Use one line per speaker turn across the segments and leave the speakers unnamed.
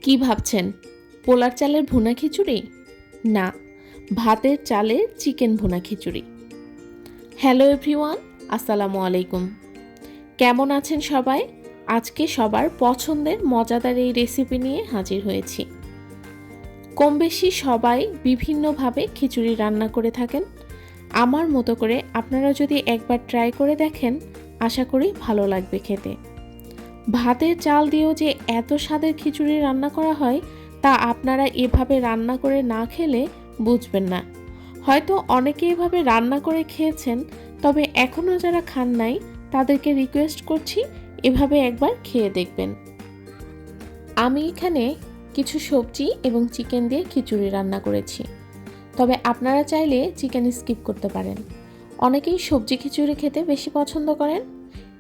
কি ভাবছেন, পোলার চালের ভুনা খিচুড়ি? না, ভাতের চালের চিকেন ভুনা খিচুড়ি। হ্যালো এভরিওয়ান, আসসালামু আলাইকুম। কেমন আছেন সবাই? আজকে সবার পছন্দের মজাদার এই রেসিপি নিয়ে হাজির হয়েছি। কম বেশি সবাই বিভিন্নভাবে খিচুড়ি রান্না করে থাকেন। আমার মতো করে আপনারা যদি একবার ট্রাই করে দেখেন, আশা করি ভালো লাগবে খেতে। ভাতের চাল দিয়েও যে এত স্বাদের খিচুড়ি রান্না করা হয় তা আপনারা এভাবে রান্না করে না খেলে বুঝবেন না। হয়তো অনেকে এভাবে রান্না করে খেয়েছেন, তবে এখনও যারা খান নাই তাদেরকে রিকোয়েস্ট করছি এভাবে একবার খেয়ে দেখবেন। আমি এখানে কিছু সবজি এবং চিকেন দিয়ে খিচুড়ি রান্না করেছি, তবে আপনারা চাইলে চিকেন স্কিপ করতে পারেন। অনেকেই সবজি খিচুড়ি খেতে বেশি পছন্দ করেন,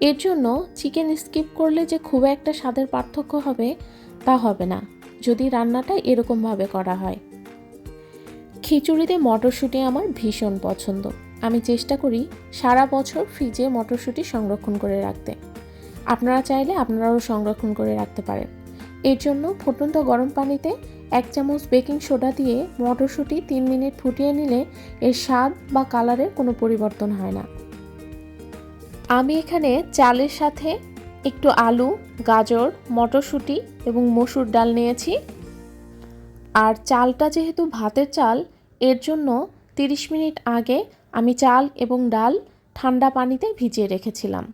এর জন্য চিকেন স্কিপ করলে যে খুব একটা স্বাদের পার্থক্য হবে তা হবে না যদি রান্নাটা এরকমভাবে করা হয়। খিচুড়িতে মটরশুঁটি আমার ভীষণ পছন্দ। আমি চেষ্টা করি সারা বছর ফ্রিজে মটরশুঁটি সংরক্ষণ করে রাখতে। আপনারা চাইলে আপনারাও সংরক্ষণ করে রাখতে পারেন। এর জন্য ফুটন্ত গরম পানিতে 1 চামচ বেকিং সোডা দিয়ে মটরশুঁটি 3 মিনিট ফুটিয়ে নিলে এর স্বাদ বা কালারের কোনো পরিবর্তন হয় না। আমি এখানে চালের সাথে একটু আলু, গাজর, মটরশুঁটি এবং মসুর ডাল নিয়েছি। আর চালটা যেহেতু ভাতের চাল, এর জন্য 30 মিনিট আগে আমি চাল এবং ডাল ঠান্ডা পানিতে ভিজিয়ে রেখেছিলাম।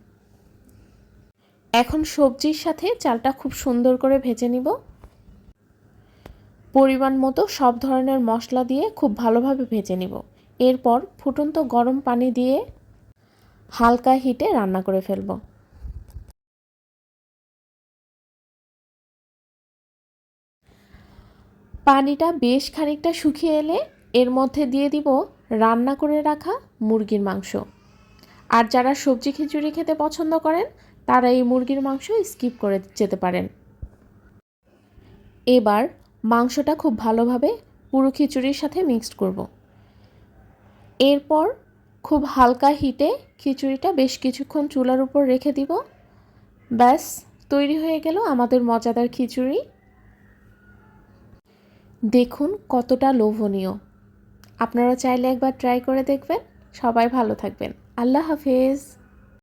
এখন সবজির সাথে চালটা খুব সুন্দর করে ভেজে নিব। পরিমাণ মতো সব ধরনের মশলা দিয়ে খুব ভালোভাবে ভেজে নিব। এরপর ফুটন্ত গরম পানি দিয়ে হালকা হিটে রান্না করে ফেলব। পানিটা বেশ খানিকটা শুকিয়ে এলে এর মধ্যে দিয়ে দিব রান্না করে রাখা মুরগির মাংস। আর যারা সবজি খিচুড়ি খেতে পছন্দ করেন তারা এই মুরগির মাংস স্কিপ করে যেতে পারেন। এবার মাংসটা খুব ভালোভাবে পুরো খিচুড়ির সাথে মিক্সড করব। এরপর খুব হালকা হিটে খিচুড়িটা বেশ কিছুক্ষণ চুলার উপর রেখে দিব। ব্যাস, তৈরি হয়ে গেল আমাদের মজাদার খিচুড়ি। দেখুন কতটা লোভনীয়। আপনারা চাইলে একবার ট্রাই করে দেখবেন। সবাই ভালো থাকবেন। আল্লাহ হাফেজ।